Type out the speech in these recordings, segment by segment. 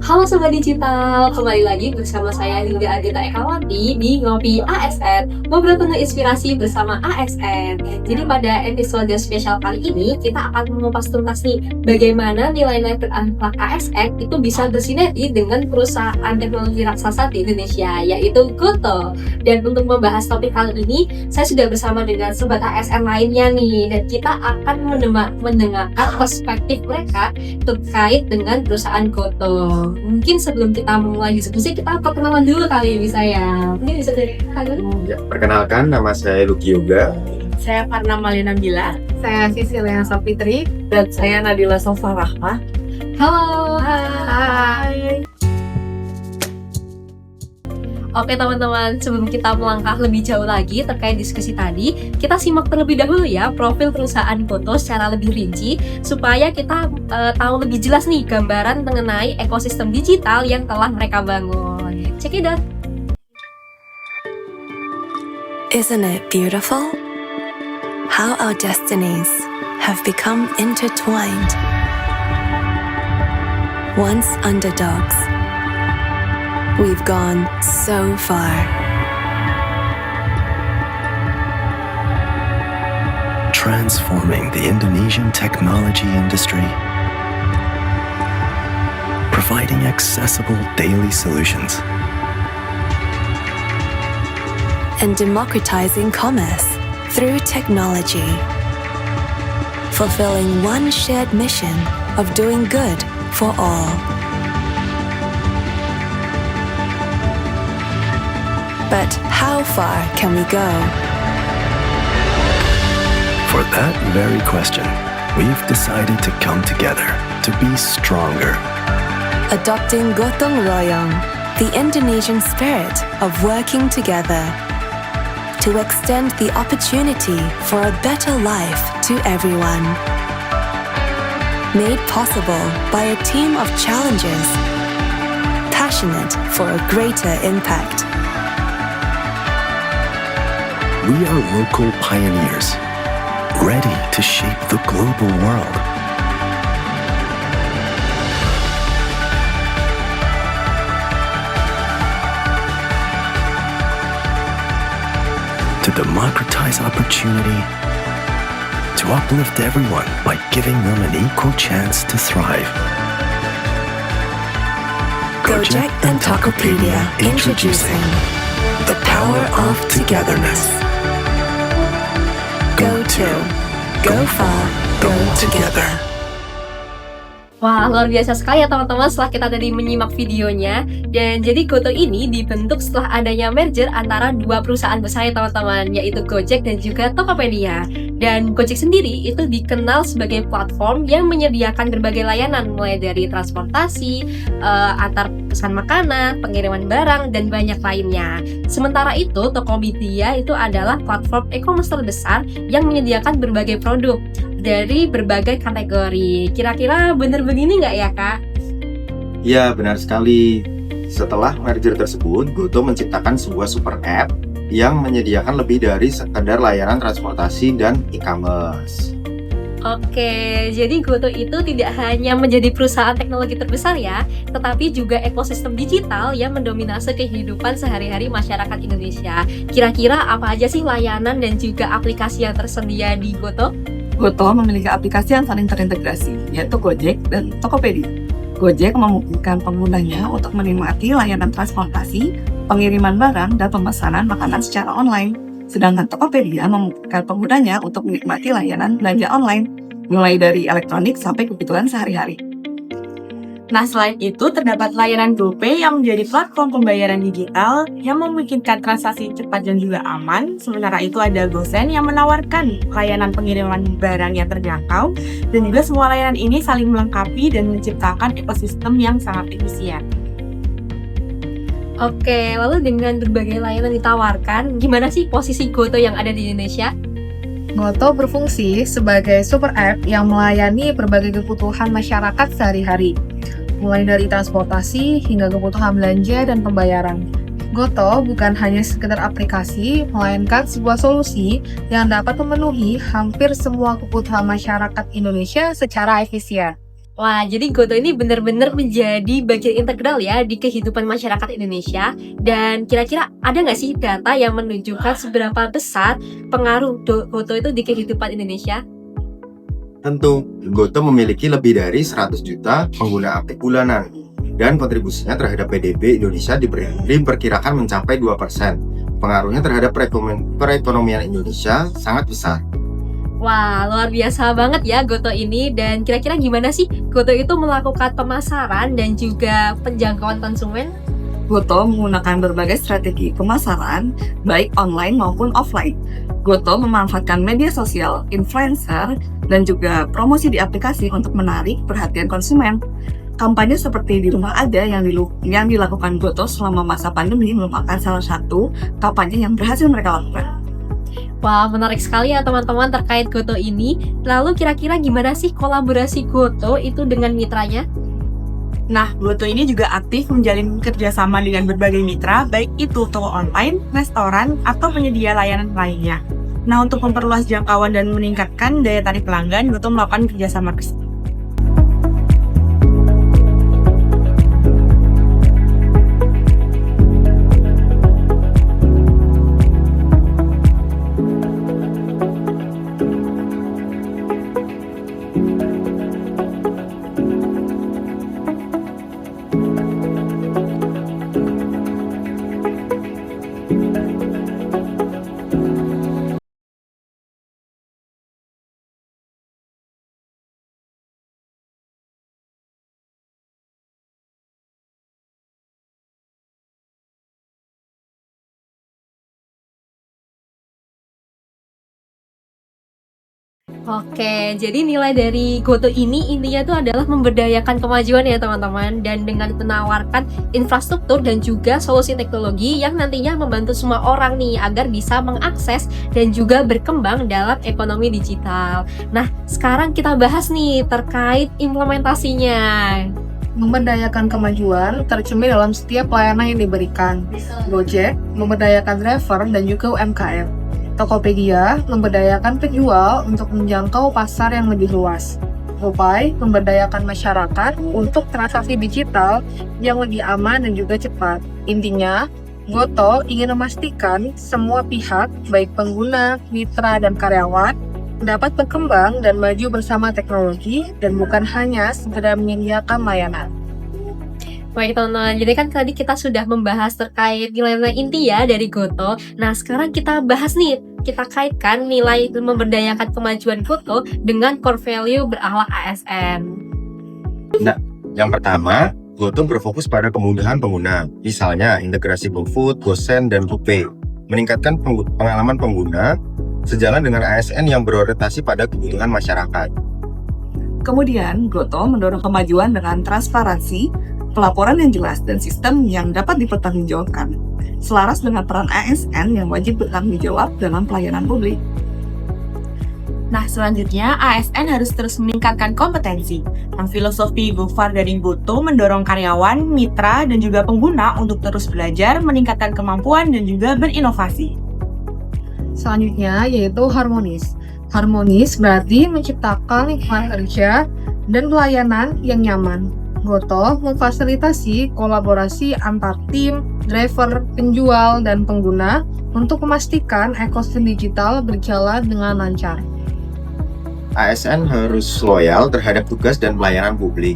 Halo Sobat Digital, kembali lagi bersama saya Linda Agita Ekawati di Ngopi ASN, ngobrol penuh inspirasi bersama ASN. Jadi pada episode spesial kali ini, kita akan mengupas tuntas nih, bagaimana nilai-nilai berakhlak ASN itu bisa bersinergi dengan perusahaan teknologi raksasa di Indonesia, yaitu Goto. Dan untuk membahas topik kali ini, saya sudah bersama dengan Sobat ASN lainnya nih, dan kita akan mendengarkan perspektif mereka terkait dengan perusahaan Goto. Mungkin sebelum kita mulai diskusi, kita perkenalan dulu kali bisa ya. Mungkin bisa dari kalian. Ya, perkenalkan, nama saya Lucky Yoga. Saya Farna Malina Bila. Saya Sisilia Sapitri. Dan saya Nadila Sofa Rahma. Halo. Hai. Oke teman-teman, sebelum kita melangkah lebih jauh lagi terkait diskusi tadi, kita simak terlebih dahulu ya profil perusahaan Goto secara lebih rinci supaya kita tahu lebih jelas nih gambaran mengenai ekosistem digital yang telah mereka bangun. Check it out. Isn't it beautiful? How our destinies have become intertwined. Once underdogs, we've gone so far. Transforming the Indonesian technology industry. Providing accessible daily solutions. And democratizing commerce through technology. Fulfilling one shared mission of doing good for all. But how far can we go? For that very question, we've decided to come together to be stronger. Adopting Gotong Royong, the Indonesian spirit of working together to extend the opportunity for a better life to everyone. Made possible by a team of challengers, passionate for a greater impact. We are local pioneers, ready to shape the global world. To democratize opportunity, to uplift everyone by giving them an equal chance to thrive. Gojek and Tokopedia introducing the power of togetherness. Go to, go far, go together. Wah, luar biasa sekali ya teman-teman setelah kita tadi menyimak videonya. Dan jadi Goto ini dibentuk setelah adanya merger antara dua perusahaan besar ya teman-teman, yaitu Gojek dan juga Tokopedia. Dan Gojek sendiri itu dikenal sebagai platform yang menyediakan berbagai layanan, mulai dari transportasi, antar pesan makanan, pengiriman barang, dan banyak lainnya. Sementara itu, Tokopedia itu adalah platform e-commerce terbesar yang menyediakan berbagai produk dari berbagai kategori. Kira-kira bener begini nggak ya, Kak? Ya, benar sekali. Setelah merger tersebut, Goto menciptakan sebuah super app yang menyediakan lebih dari sekedar layanan transportasi dan e-commerce. Oke, jadi Goto itu tidak hanya menjadi perusahaan teknologi terbesar ya, tetapi juga ekosistem digital yang mendominasi kehidupan sehari-hari masyarakat Indonesia. Kira-kira apa aja sih layanan dan juga aplikasi yang tersedia di Goto? Goto memiliki aplikasi yang saling terintegrasi, yaitu Gojek dan Tokopedia. Gojek memungkinkan penggunanya untuk menikmati layanan transportasi, pengiriman barang, dan pemesanan makanan secara online. Sedangkan Tokopedia memungkinkan penggunanya untuk menikmati layanan belanja online, mulai dari elektronik sampai kebutuhan sehari-hari. Nah, selain itu terdapat layanan GoPay yang menjadi platform pembayaran digital yang memungkinkan transaksi cepat dan juga aman. Sementara itu ada GoSend yang menawarkan layanan pengiriman barang yang terjangkau, dan juga semua layanan ini saling melengkapi dan menciptakan ekosistem yang sangat efisien. Oke, lalu dengan berbagai layanan ditawarkan, gimana sih posisi Goto yang ada di Indonesia? Goto berfungsi sebagai super app yang melayani berbagai kebutuhan masyarakat sehari-hari, mulai dari transportasi hingga kebutuhan belanja dan pembayaran. Goto bukan hanya sekedar aplikasi, melainkan sebuah solusi yang dapat memenuhi hampir semua kebutuhan masyarakat Indonesia secara efisien. Wah, jadi Goto ini benar-benar menjadi bagian integral ya di kehidupan masyarakat Indonesia. Dan kira-kira ada nggak sih data yang menunjukkan seberapa besar pengaruh Goto itu di kehidupan Indonesia? Tentu, Goto memiliki lebih dari 100 juta pengguna aktif bulanan, dan kontribusinya terhadap PDB Indonesia diperkirakan mencapai 2%. Pengaruhnya terhadap perekonomian Indonesia sangat besar. Wah, luar biasa banget ya Goto ini. Dan kira-kira gimana sih Goto itu melakukan pemasaran dan juga penjangkauan konsumen? Goto menggunakan berbagai strategi pemasaran, baik online maupun offline. Goto memanfaatkan media sosial, influencer, dan juga promosi di aplikasi untuk menarik perhatian konsumen. Kampanye seperti di rumah ada yang dilakukan Goto selama masa pandemi merupakan salah satu kampanye yang berhasil mereka lakukan. Wah, menarik sekali ya teman-teman terkait Goto ini. Lalu kira-kira gimana sih kolaborasi Goto itu dengan mitranya? Nah, Goto ini juga aktif menjalin kerjasama dengan berbagai mitra, baik itu toko online, restoran, atau penyedia layanan lainnya. Nah, untuk memperluas jangkauan dan meningkatkan daya tarik pelanggan, Goto melakukan kerjasama tersebut. Oke, jadi nilai dari Goto ini intinya tuh adalah memberdayakan kemajuan ya teman-teman, dan dengan menawarkan infrastruktur dan juga solusi teknologi yang nantinya membantu semua orang nih agar bisa mengakses dan juga berkembang dalam ekonomi digital. Nah, sekarang kita bahas nih terkait implementasinya. Memberdayakan kemajuan tercermin dalam setiap pelayanan yang diberikan. Gojek memberdayakan driver dan juga UMKM. Tokopedia memberdayakan penjual untuk menjangkau pasar yang lebih luas. GoPay memberdayakan masyarakat untuk transaksi digital yang lebih aman dan juga cepat. Intinya, Goto ingin memastikan semua pihak, baik pengguna, mitra, dan karyawan, dapat berkembang dan maju bersama teknologi dan bukan hanya sekedar menyediakan layanan. Baik teman-teman, jadi kan tadi kita sudah membahas terkait nilai-nilai inti ya dari Goto. Nah, sekarang kita bahas nih, kita kaitkan nilai memberdayakan kemajuan Goto dengan core value berakhlak ASN. Nah, yang pertama, Goto berfokus pada kemudahan pengguna, misalnya integrasi GoFood, GoSend, dan GoPay, meningkatkan pengalaman pengguna sejalan dengan ASN yang berorientasi pada kebutuhan masyarakat. Kemudian, Goto mendorong kemajuan dengan transparansi, pelaporan yang jelas, dan sistem yang dapat dipertanggungjawabkan, selaras dengan peran ASN yang wajib bertanggung jawab dalam pelayanan publik. Nah, selanjutnya ASN harus terus meningkatkan kompetensi. Nah, filosofi Gofar dari Goto mendorong karyawan, mitra, dan juga pengguna untuk terus belajar, meningkatkan kemampuan, dan juga berinovasi. Selanjutnya yaitu harmonis. Harmonis berarti menciptakan lingkungan kerja dan pelayanan yang nyaman. Goto memfasilitasi kolaborasi antar tim, driver, penjual, dan pengguna untuk memastikan ekosistem digital berjalan dengan lancar. ASN harus loyal terhadap tugas dan pelayanan publik.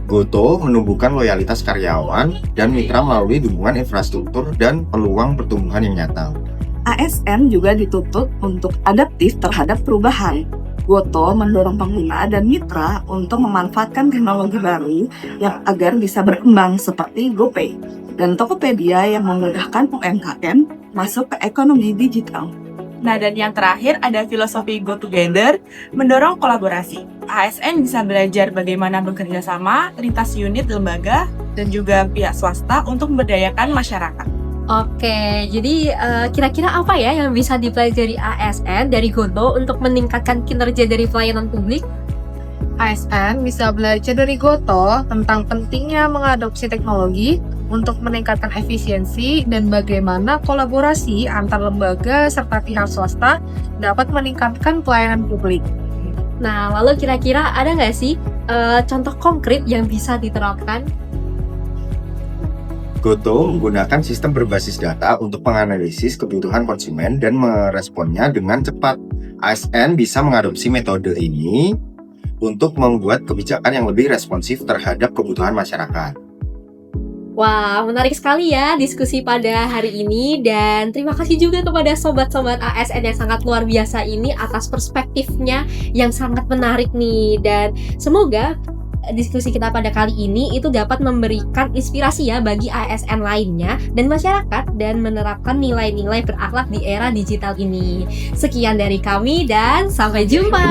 Goto menumbuhkan loyalitas karyawan dan mitra melalui dukungan infrastruktur dan peluang pertumbuhan yang nyata. ASN juga dituntut untuk adaptif terhadap perubahan. Goto mendorong pengguna dan mitra untuk memanfaatkan teknologi baru yang agar bisa berkembang seperti GoPay dan Tokopedia yang memudahkan UMKM masuk ke ekonomi digital. Nah, dan yang terakhir ada filosofi Go Together, mendorong kolaborasi. ASN bisa belajar bagaimana bekerja sama lintas unit lembaga dan juga pihak swasta untuk memberdayakan masyarakat. Oke, jadi kira-kira apa ya yang bisa dipelajari ASN dari Goto untuk meningkatkan kinerja dari pelayanan publik? ASN bisa belajar dari Goto tentang pentingnya mengadopsi teknologi untuk meningkatkan efisiensi dan bagaimana kolaborasi antar lembaga serta pihak swasta dapat meningkatkan pelayanan publik. Nah, lalu kira-kira ada nggak sih contoh konkret yang bisa diterapkan? Goto menggunakan sistem berbasis data untuk menganalisis kebutuhan konsumen dan meresponnya dengan cepat. ASN bisa mengadopsi metode ini untuk membuat kebijakan yang lebih responsif terhadap kebutuhan masyarakat. Wah, menarik sekali ya diskusi pada hari ini, dan terima kasih juga kepada sobat-sobat ASN yang sangat luar biasa ini atas perspektifnya yang sangat menarik nih, dan semoga diskusi kita pada kali ini itu dapat memberikan inspirasi ya bagi ASN lainnya dan masyarakat dan menerapkan nilai-nilai berakhlak di era digital ini. Sekian dari kami dan sampai jumpa.